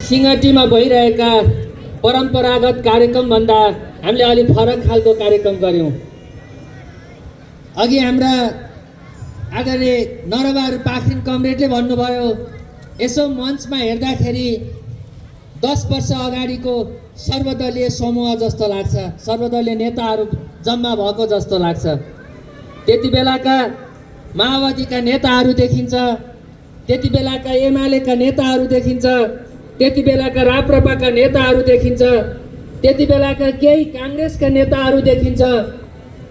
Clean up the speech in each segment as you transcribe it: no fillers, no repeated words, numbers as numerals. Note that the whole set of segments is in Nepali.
सिंहटीमा भइरहेका परम्परागत कार्यक्रमभन्दा हामीले अलि फरक खालको कार्यक्रम गऱ्यौँ। अघि हाम्रा आदरणीय नरबहादुर पाखरिन कमरेडले भन्नुभयो, यसो मञ्चमा हेर्दाखेरि 10 वर्ष अगाडिको सर्वदलीय समूह जस्तो लाग्छ, सर्वदलीय नेताहरू जम्मा भएको जस्तो लाग्छ। त्यति बेलाका माओवादीका नेताहरू देखिन्छ, त्यति बेलाका एमालेका नेताहरू देखिन्छ, त्यति बेलाका राप्रपाका नेताहरू देखिन्छ, त्यति बेलाका केही काङ्ग्रेसका नेताहरू देखिन्छ।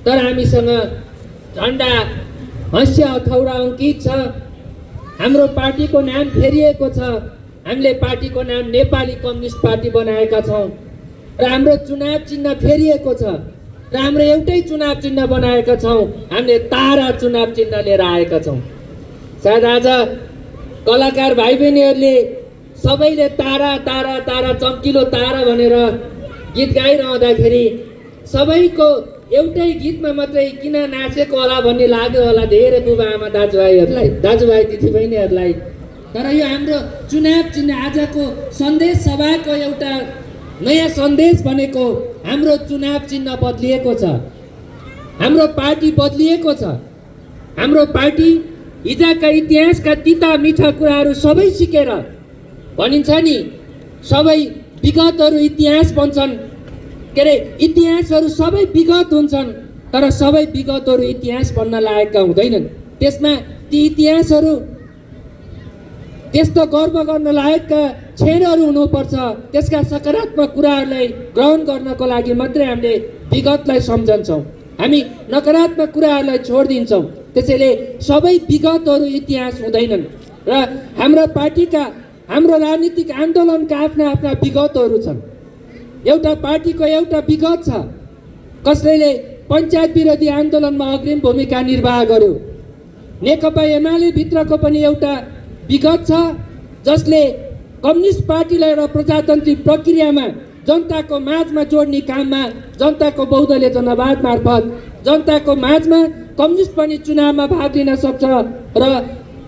तर हामीसँग झन्डा हँसिया हथौडा अङ्कित छ। हाम्रो पार्टीको नाम फेरिएको छ। हामीले पार्टीको नाम नेपाली कम्युनिस्ट पार्टी बनाएका छौँ र हाम्रो चुनाव चिन्ह फेरिएको छ र हाम्रो एउटै चुनाव चिन्ह बनाएका छौँ। हामीले तारा चुनाव चिन्ह लिएर आएका छौँ। सायद आज कलाकार भाइ बहिनीहरूले सबैले तारा तारा तारा चम्किलो तारा भनेर गीत गाइरहँदाखेरि सबैको एउटै गीतमा मात्रै किन नाचेको होला भन्ने लाग्यो होला धेरै बुबा आमा दाजुभाइ दिदीबहिनीहरूलाई। तर यो हाम्रो चुनाव चिन्ह आजको सन्देश सभाको एउटा नयाँ सन्देश भनेको हाम्रो चुनाव चिन्ह बदलिएको छ, हाम्रो पार्टी बदलिएको छ। हाम्रो पार्टी हिजोका इतिहासका तिता मिठा कुराहरू सबै सिकेर, भनिन्छ नि सबै विगतहरू इतिहास बन्छन्, के अरे इतिहासहरू सबै विगत हुन्छन्, तर सबै विगतहरू इतिहास बन्न लागेका हुँदैनन्। त्यसमा ती इतिहासहरू त्यस्तो गर्व गर्न लायकका क्षणहरू हुनुपर्छ। त्यसका सकारात्मक कुराहरूलाई ग्रहण गर्नको लागि मात्रै हामीले विगतलाई सम्झन्छौँ, हामी नकारात्मक कुराहरूलाई छोडिदिन्छौँ। त्यसैले सबै विगतहरू इतिहास हुँदैनन् र हाम्रो पार्टीका, हाम्रो राजनीतिक आन्दोलनका आफ्ना आफ्ना विगतहरू छन्। एउटा पार्टीको एउटा विगत छ। कसैले पञ्चायत विरोधी आन्दोलनमा अग्रिम भूमिका निर्वाह गर्यो। नेकपा एमाले भित्रको पनि एउटा विगत छ, जसले कम्युनिस्ट पार्टीलाई एउटा प्रजातान्त्रिक प्रक्रियामा जनताको माझमा जोड्ने काममा, जनताको बहुदलीय जनवाद मार्फत जनताको माझमा कम्युनिस्ट पनि चुनावमा भाग लिन सक्छ र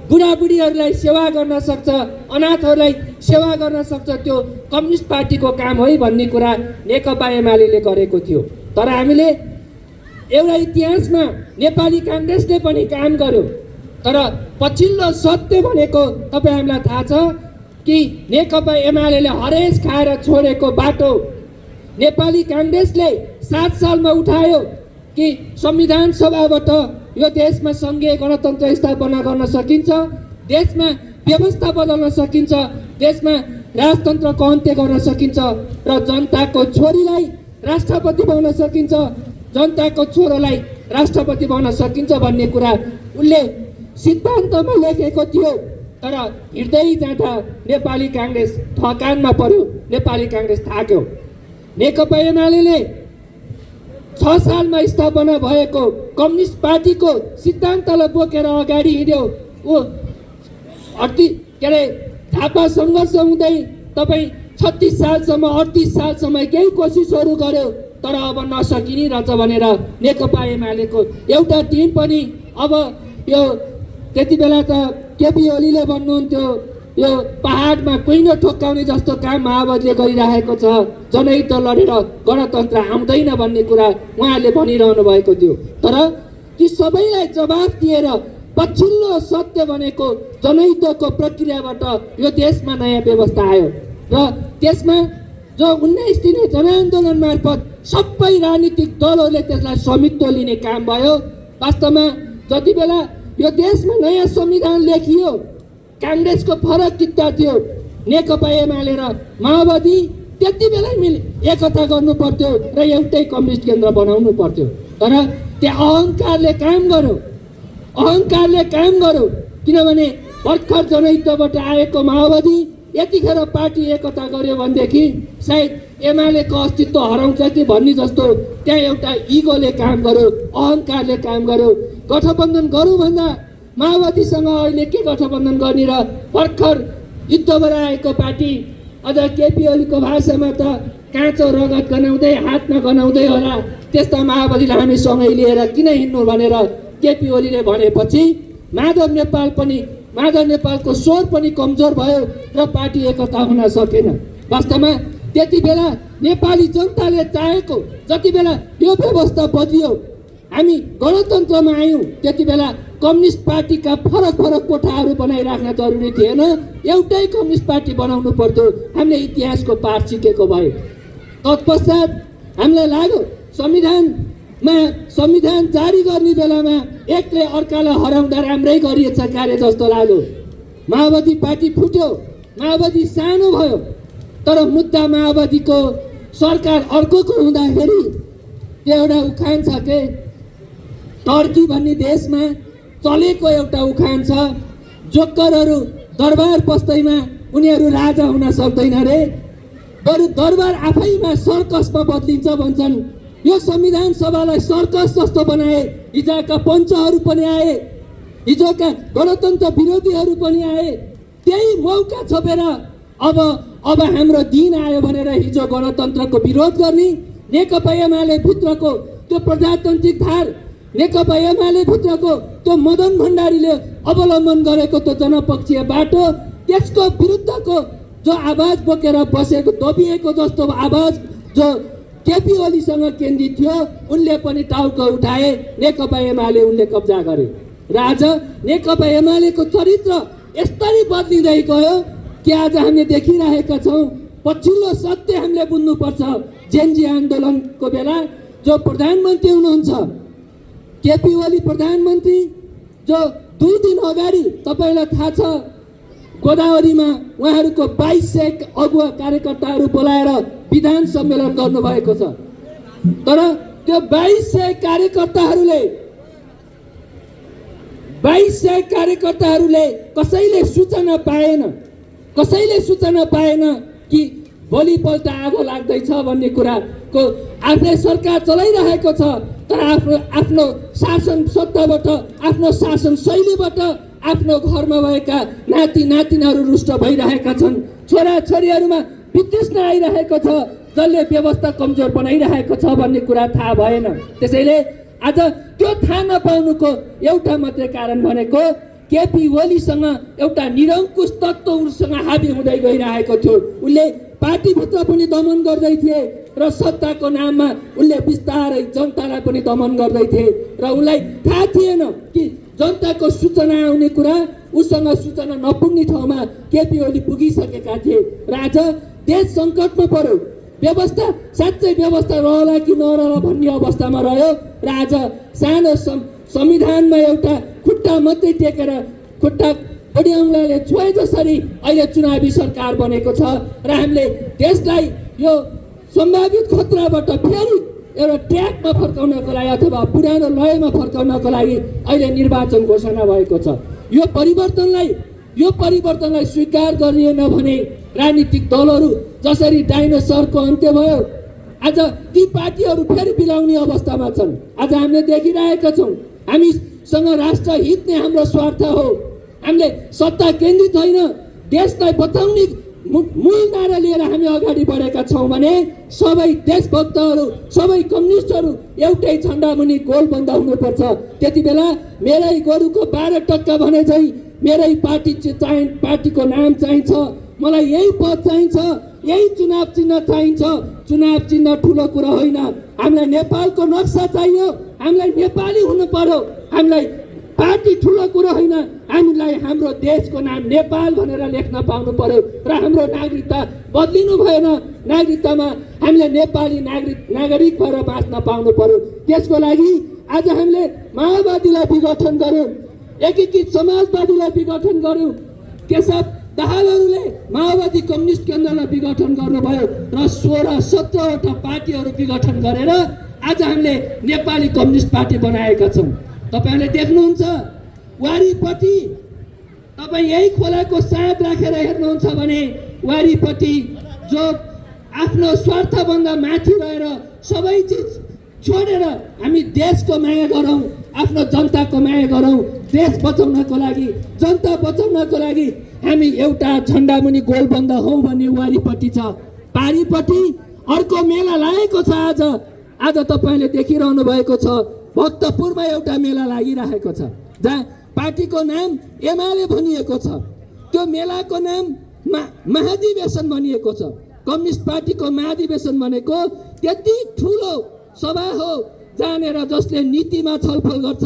बुढाबुढीहरूलाई सेवा गर्न सक्छ, अनाथहरूलाई सेवा गर्न सक्छ। त्यो कम्युनिस्ट पार्टीको काम है भन्ने कुरा नेकपा एमाले गरेको थियो। तर हामीले एउटा इतिहासमा नेपाली काङ्ग्रेसले पनि काम गर्यो। तर पछिल्लो सत्य भनेको तपाईँ हामीलाई थाहा छ कि नेकपा एमाले हरेस खाएर छोडेको बाटो नेपाली काङ्ग्रेसले 7 सालमा उठायो कि संविधान सभाबाट यो देशमा सङ्घीय गणतन्त्र स्थापना गर्न सकिन्छ, देशमा व्यवस्था बदल्न सकिन्छ, देशमा राजतन्त्रको अन्त्य गर्न सकिन्छ र जनताको छोरीलाई राष्ट्रपति बनाउन सकिन्छ, जनताको छोरोलाई राष्ट्रपति बनाउन सकिन्छ भन्ने कुरा उनले सिद्धान्तमा लेखेको थियो। तर हिँड्दै जाँदा नेपाली काङ्ग्रेस थकानमा पर्यो, नेपाली काङ्ग्रेस थाक्यो। नेकपा एमाले 6 सालमा स्थापना भएको कम्युनिस्ट पार्टीको सिद्धान्तलाई बोकेर अगाडि हिँड्यो। ऊ झापा सङ्घर्ष हुँदै तपाईँ 36 सालसम्म 38 सालसम्म केही कोसिसहरू गर्यो, तर अब नसकिने रहेछ भनेर नेकपा एमालेको एउटा टिम पनि अब यो त्यति बेला त केपी ओलीले भन्नुहुन्थ्यो यो पहाडमा कुइनो ठोक्काउने जस्तो काम माओवादीले गरिरहेको छ, जनयुद्ध लडेर गणतन्त्र आउँदैन भन्ने कुरा उहाँले भनिरहनु भएको थियो। तर ती सबैलाई जवाफ दिएर पछिल्लो सत्य भनेको जनयुद्धको प्रक्रियाबाट यो देशमा नयाँ व्यवस्था आयो र त्यसमा जो 19 दिने जनआन्दोलन मार्फत सबै राजनीतिक दलहरूले त्यसलाई स्वामित्व लिने काम भयो। वास्तवमा जति बेला यो देशमा नयाँ संविधान लेखियो, काङ्ग्रेसको फरक किता थियो, नेकपा एमाले र माओवादी त्यति बेलै एकता गर्नु पर्थ्यो र एउटै कम्युनिस्ट केन्द्र बनाउनु पर्थ्यो। तर त्यहाँ अहङ्कारले काम गर्यो, किनभने भर्खर जनयुद्धबाट आएको माओवादी यतिखेर पार्टी एकता गर्यो भनेदेखि सायद एमालेको अस्तित्व हराउँछ कि भन्ने जस्तो त्यहाँ एउटा इगोले काम गर्यो, अहङ्कारले काम गर्यो। गठबन्धन गरौँ भन्दा माओवादीसँग अहिले के गठबन्धन गर्ने र भर्खर युद्धबाट आएको पार्टी अझ केपी ओलीको भाषामा त काँचो रगत गनाउँदै हात नगनाउँदै होला त्यस्ता माओवादीलाई हामी सँगै लिएर किन हिँड्नु भनेर केपी ओलीले भनेपछि माधव नेपाल पनि माधव नेपालको स्वर पनि कमजोर भयो र पार्टी एकता हुन सकेन। वास्तवमा त्यति बेला नेपाली जनताले चाहेको जति बेला यो व्यवस्था बदलियो, हामी गणतन्त्रमा आयौँ, त्यति बेला कम्युनिस्ट पार्टीका फरक फरक कोठाहरू बनाइराख्न जरुरी थिएन, एउटै कम्युनिस्ट पार्टी बनाउनु पर्थ्यो। हामीले इतिहासको पाठ सिकेको भयो। तत्पश्चात हामीलाई लाग्यो संविधान जारी गर्ने बेलामा एकले अर्कालाई हराउँदा राम्रै गरिएछ कार्य जस्तो लाग्यो। माओवादी पार्टी फुट्यो, माओवादी सानो भयो, तर मुद्दा माओवादीको सरकार अर्कोको हुँदाखेरि त्यो एउटा उखान छ के, टर्की भन्ने देशमा चलेको एउटा उखान छ, जोक्करहरू दरबार पस्दैमा उनीहरू राजा हुन सक्दैन रे, बरु दरबार आफैमा सर्कसमा बदलिन्छ भन्छन्। यो संविधान सभालाई सर्कस जस्तो बनाए, हिजोका पञ्चहरू पनि आए, हिजोका गणतन्त्र विरोधीहरू पनि आए, त्यही मौका छोपेर अब हाम्रो दिन आयो भनेर हिजो गणतन्त्रको विरोध गर्ने, नेकपा एमाले भित्रको त्यो प्रजातान्त्रिक धार, नेकपा एमाले भित्रको त्यो मदन भण्डारीले अवलम्बन गरेको त्यो जनपक्षीय बाटो, त्यसको विरुद्धको जो आवाज बोकेर बसेको दबिएको जस्तो आवाज जो केपी ओलीसँग केन्द्रित थियो, उनले पनि टाउको उठाए, नेकपा एमाले उनले कब्जा गरे। र आज नेकपा एमालेको चरित्र यसरी बदलिँदै गयो कि आज हामीले देखिरहेका छौँ। पछिल्लो सत्य हामीले बुझ्नुपर्छ। जेनजी आन्दोलनको बेला जो प्रधानमन्त्री हुनुहुन्छ केपी ओली प्रधानमन्त्री, जो 2 दिन अगाडि तपाईँलाई थाहा छ गोदावरीमा उहाँहरूको 2200 अगुवा कार्यकर्ताहरू बोलाएर विधान सम्मेलन गर्नुभएको छ। तर त्यो 2200 कार्यकर्ताहरूले कसैले सूचना पाएन कि भोलिपल्ट आगो लाग्दैछ भन्ने कुराको। आफ्नै सरकार चलाइरहेको छ, तर आफ्नो शासन सत्ताबाट, आफ्नो शासन शैलीबाट आफ्नो घरमा भएका नाति नातिनीहरू रुष्ट भइरहेका छन्, छोरा छोरीहरूमा वितृष्णा आइरहेको छ, जसले व्यवस्था कमजोर बनाइरहेको छ भन्ने कुरा थाहा भएन। त्यसैले आज त्यो थाहा नपाउनुको एउटा मात्रै कारण भनेको केपी ओलीसँग एउटा निरङ्कुश तत्त्व उसँग हाबी हुँदै गइरहेको थियो। उनले पार्टीभित्र पनि दमन गर्दै थिए र सत्ताको नाममा उनले बिस्तारै जनतालाई पनि दमन गर्दै थिए र उनलाई थाहा थिएन कि जनताको सूचना आउने कुरा उसँग सूचना नपुग्ने ठाउँमा केपी ओली पुगिसकेका थिए। र आज देश सङ्कटमा पर्यो, व्यवस्था साँच्चै व्यवस्था रहला कि नरहला भन्ने अवस्थामा रह्यो र आज सानो संविधानमा एउटा खुट्टा मात्रै टेकेर खुट्टा बढी औँलाले छोए जसरी अहिले चुनावी सरकार बनेको छ र हामीले देशलाई यो सम्भावित खतराबाट फेरि एउटा ट्र्याकमा फर्काउनको लागि अथवा पुरानो लयमा फर्काउनको लागि अहिले निर्वाचन घोषणा भएको छ। यो परिवर्तनलाई स्वीकार गरिएन भने राजनीतिक दलहरू जसरी डाइनोसरको अन्त्य भयो, आज ती पार्टीहरू फेरि बिलाउने अवस्थामा छन्। आज हामीले देखिरहेका छौँ, हामीसँग राष्ट्रहित नै हाम्रो स्वार्थ हो। हामीले सत्ता केन्द्रित होइन, देशलाई बचाउने मूल नारा लिएर हामी अगाडि बढेका छौँ भने सबै देशभक्तहरू, सबै कम्युनिस्टहरू एउटै झन्डा मुनि गोलबन्द हुनुपर्छ। त्यति बेला मेरै गोरुको 12 टक्का भने चाहिँ मेरै पार्टीको नाम चाहिन्छ, मलाई यही पद चाहिन्छ, यही चुनाव चिन्ह चाहिन्छ। चुनाव चिन्ह ठुलो कुरा होइन, हामीलाई नेपालको नक्सा चाहियो, हामीलाई नेपाली हुनु पर्यो। हामीलाई पार्टी ठुलो कुरो होइन, हामीलाई हाम्रो देशको नाम नेपाल भनेर लेख्न पाउनु पर्यो र हाम्रो नागरिकता बदलिनु भएन। नागरिकतामा हामीले नेपाली नागरिक भएर बाँच्न पाउनु पर्यो। त्यसको लागि आज हामीले माओवादीलाई विघटन गर्यौँ, एकीकृत समाजवादीलाई विघटन गर्यौँ, केशव दाहालहरूले माओवादी कम्युनिस्ट केन्द्रलाई विघटन गर्नुभयो र 16-17वटा पार्टीहरू विघटन गरेर आज हामीले नेपाली कम्युनिस्ट पार्टी बनाएका छौँ। तपाईँहरूले देख्नुहुन्छ वारीपट्टि, तपाईँ यही खोलाको साथ राखेर हेर्नुहुन्छ भने वारीपट्टि जो आफ्नो स्वार्थभन्दा माथि रहेर सबै चिज छोडेर हामी देशको माया गरौँ, आफ्नो जनताको माया गरौँ, देश बचाउनको लागि, जनता बचाउनको लागि हामी एउटा झन्डा मुनि गोलबन्द हौँ भन्ने वारीपट्टि छ। पारीपट्टि अर्को मेला लागेको छ। आज तपाईँले देखिरहनु भएको छ, भक्तपुरमा एउटा मेला लागिरहेको छ, जहाँ पार्टीको नाम एमाले भनिएको छ, त्यो मेलाको नाम महाधिवेशन भनिएको छ। कम्युनिस्ट पार्टीको महाधिवेशन भनेको त्यति ठुलो सभा हो जहाँनिर जसले नीतिमा छलफल गर्छ,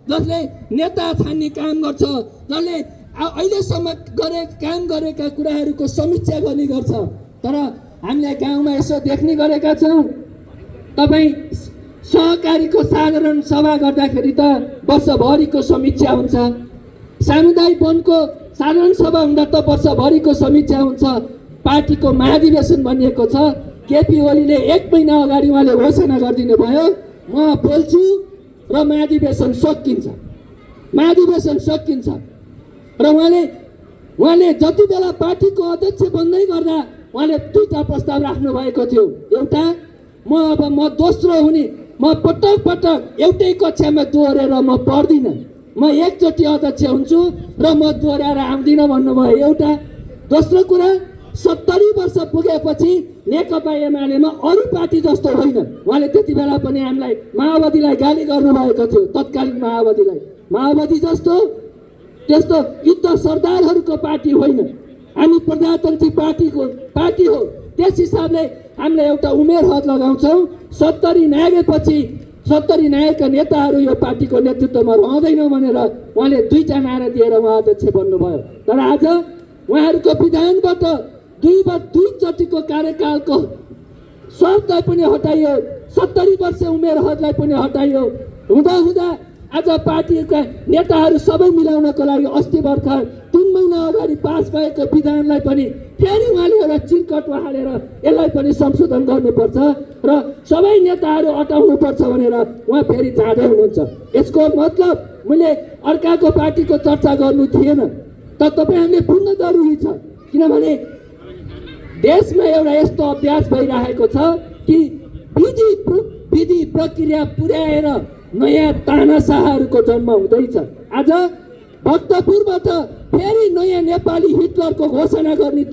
जसले नेता छान्ने काम गर्छ, जसले अहिलेसम्म काम गरेका कुराहरूको समीक्षा गर्ने गर्छ। तर हामीले गाउँमा यसो देख्ने गरेका छौँ, तपाईँ सहकारीको साधारण सभा गर्दाखेरि त वर्षभरिको समीक्षा हुन्छ, सामुदायिक वनको साधारण सभा हुँदा त वर्षभरिको समीक्षा हुन्छ। पार्टीको महाधिवेशन भनिएको छ, केपी ओलीले 1 महिना अगाडि उहाँले घोषणा गरिदिनु भयो, म बोल्छु र महाधिवेशन सकिन्छ, महाधिवेशन सकिन्छ। र उहाँले जति बेला पार्टीको अध्यक्ष बन्दै गर्दा उहाँले 2टा प्रस्ताव राख्नु भएको थियो। एउटा, म दोस्रो हुने, म पटक पटक एउटै कक्षामा दोहोरेर म पढ्दिनँ, म एकचोटि अध्यक्ष हुन्छु र म दोहोऱ्याएर आउँदिनँ भन्नुभयो एउटा। दोस्रो कुरा, 70 वर्ष पुगेपछि नेकपा एमालेमा अरू पार्टी जस्तो होइन। उहाँले त्यति बेला पनि हामीलाई माओवादीलाई गाली गर्नुभएको थियो, तत्कालीन माओवादीलाई। माओवादी जस्तो त्यस्तो युद्ध सरदारहरूको पार्टी होइन, हामी प्रजातन्त्री पार्टी हो। त्यस हिसाबले हामीले एउटा उमेर हद लगाउँछौँ। 70 नागेपछि 70 नागेका नेताहरू यो पार्टीको नेतृत्वमा रहँदैनौँ भनेर उहाँले 2टा नारा दिएर उहाँ अध्यक्ष बन्नुभयो। तर आज उहाँहरूको विधानबाट दुईचोटिको कार्यकालको शर्तलाई पनि हटाइयो, 70 वर्ष उमेर हदलाई पनि हटाइयो। हुँदा आज पार्टीका नेताहरू सबै मिलाउनको लागि अस्ति भर्खर 3 महिना अगाडि पास भएको विधानलाई पनि फेरि उहाँले एउटा चिरकट हालेर यसलाई पनि संशोधन गर्नुपर्छ र सबै नेताहरू हटाउनुपर्छ भनेर उहाँ फेरि जाँदै हुनुहुन्छ। यसको मतलब मैले अर्काको पार्टीको चर्चा गर्नु थिएन, तर तपाईँहरूले बुझ्न जरुरी छ। किनभने देशमा एउटा यस्तो अभ्यास भइरहेको छ कि विधि प्रक्रिया पुर्याएर नयाँ तानाशाहहरूको जन्म हुँदैछ। आज भक्तपुरबाट फेरि नयाँ नेपाली हिटलरको घोषणा गर्ने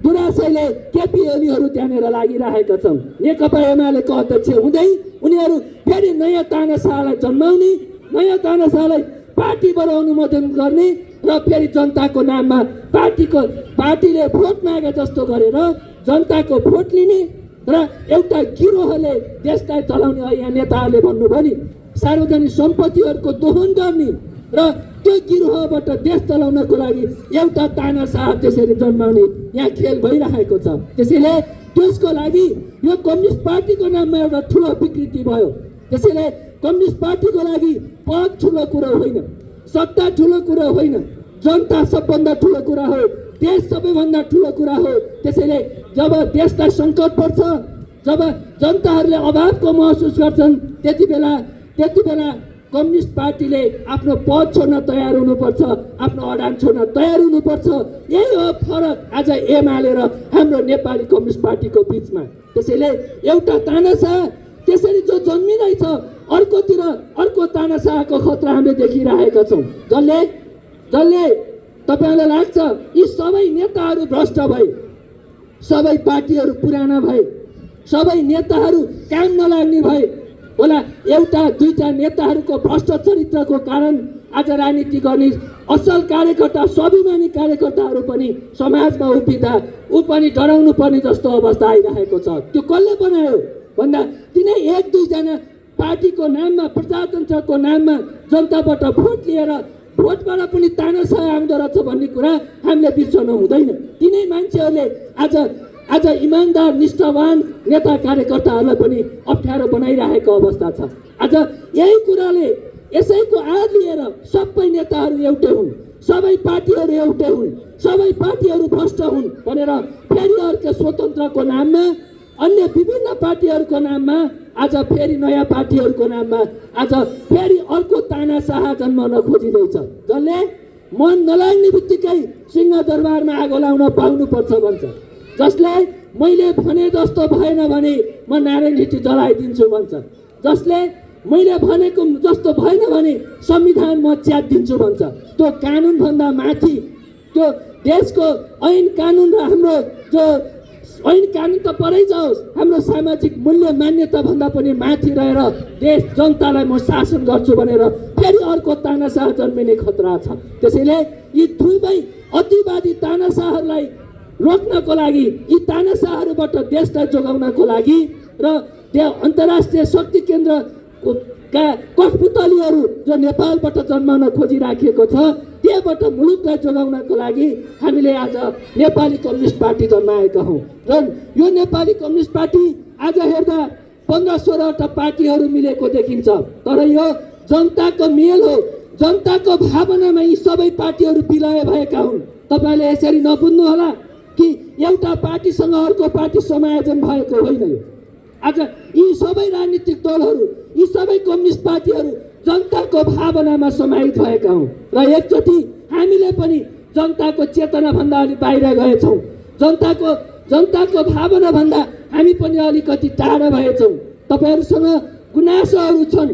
दुराशयले केपी ओलीहरू त्यहाँनिर लागिरहेका छन्। नेकपा एमालेको अध्यक्ष हुँदै उनीहरू फेरि नयाँ तानाशाहलाई जन्माउने, नयाँ तानाशाहलाई पार्टीबाट अनुमोदन गर्ने र फेरि जनताको नाममा पार्टीले भोट मागे जस्तो गरेर जनताको भोट लिने र एउटा गिरोहले देशलाई चलाउने। यहाँ नेताहरूले भन्नुभयो नि, सार्वजनिक सम्पत्तिहरूको दोहन गर्ने र त्यो गिरोहबाट देश चलाउनको लागि एउटा तानाशाह त्यसरी जन्माउने यहाँ खेल भइरहेको छ। त्यसैले त्यसको लागि यो कम्युनिस्ट पार्टीको नाममा एउटा ठुलो विकृति भयो। त्यसैले कम्युनिस्ट पार्टीको लागि पद ठुलो कुरो होइन, सत्ता ठुलो कुरो होइन, जनता सबभन्दा ठुलो कुरा हो, देश सबैभन्दा ठुलो कुरा हो। त्यसैले जब देशलाई सङ्कट पर्छ, जब जनताहरूले अभावको महसुस गर्छन्, त्यति बेला कम्युनिस्ट पार्टीले आफ्नो पद छोड्न तयार हुनुपर्छ, आफ्नो अडान छोड्न तयार हुनुपर्छ। यही हो फरक आज एमाले र हाम्रो नेपाली कम्युनिस्ट पार्टीको बिचमा। त्यसैले एउटा तानाशाह त्यसरी जो जन्मिँदैछ, अर्को तानाशाहको खतरा हामीले देखिरहेका छौँ, जसले तपाईँहरूलाई लाग्छ यी सबै नेताहरू भ्रष्ट भए, सबै पार्टीहरू पुराना भए, सबै नेताहरू काम नलाग्ने भए होला। 1-2 नेताहरूको भ्रष्ट चरित्रको कारण आज राजनीति गर्ने असल कार्यकर्ता, स्वाभिमानी कार्यकर्ताहरू पनि समाजमा उभिँदा ऊ पनि डराउनु पर्ने जस्तो अवस्था आइरहेको छ। त्यो कसले बनायो भन्दा तिनै 1-2 जना पार्टीको नाममा, प्रजातन्त्रको नाममा जनताबाट भोट लिएर भोटबाट पनि तानाशाह आउँदो रहेछ भन्ने कुरा हामीले बिर्सनु हुँदैन। तिनै मान्छेहरूले आज इमान्दार निष्ठावान नेता कार्यकर्ताहरूलाई पनि अप्ठ्यारो बनाइरहेको अवस्था छ। आज यही कुराले, यसैको आड लिएर सबै नेताहरू एउटै हुन्, सबै पार्टीहरू एउटै हुन्, सबै पार्टीहरू भ्रष्ट हुन् भनेर फेरि अर्को स्वतन्त्रको नाममा, अन्य विभिन्न पार्टीहरूको नाममा, आज फेरि नयाँ पार्टीहरूको नाममा आज फेरि अर्को तानाशाह जन्माउन खोजिँदैछ, जसले मन नलाग्ने बित्तिकै सिंहदरबारमा आगो लाउन पाउनुपर्छ भन्छ, जसले मैले भने जस्तो भएन भने म नारायण हिटी जलाइदिन्छु भन्छ, जसले मैले भनेको जस्तो भएन भने संविधान म च्यातिदिन्छु भन्छ। त्यो कानुनभन्दा माथि त्यो देशको ऐन कानुन र हाम्रो जो ऐन कानुन त परै जाओस्, हाम्रो सामाजिक मूल्य मान्यता भन्दा पनि माथि रहेर देश जनतालाई म शासन गर्छु भनेर फेरि अर्को तानाशाह जन्मिने खतरा छ। त्यसैले यी दुवै अतिवादी तानाशाहहरूलाई रोक्नको लागि, यी तानाशाहहरूबाट देशलाई जोगाउनको लागि र त्यो अन्तर्राष्ट्रिय शक्ति केन्द्रका कठपुतलीहरू जो नेपालबाट जन्माउन खोजिराखेको छ, त्यहाँबाट मुलुकलाई जोगाउनको लागि हामीले आज नेपाली कम्युनिस्ट पार्टी जन्माएका हौँ। र यो नेपाली कम्युनिस्ट पार्टी आज हेर्दा 15-16वटा पार्टीहरू मिलेको देखिन्छ, तर यो जनताको मेल हो। जनताको भावनामा यी सबै पार्टीहरू विलय भएका हुन्। तपाईँले यसरी नबुझ्नु होला कि एउटा पार्टीसँग अर्को पार्टी समायोजन भएको होइन। यो आज यी सबै राजनीतिक दलहरू, यी सबै कम्युनिस्ट पार्टीहरू जनताको भावनामा समाहित भएका हौँ र एकचोटि हामीले पनि जनताको चेतनाभन्दा अलि बाहिर गएछौँ। जनताको भावनाभन्दा हामी पनि अलिकति टाढा भएछौँ। तपाईँहरूसँग गुनासोहरू छन्,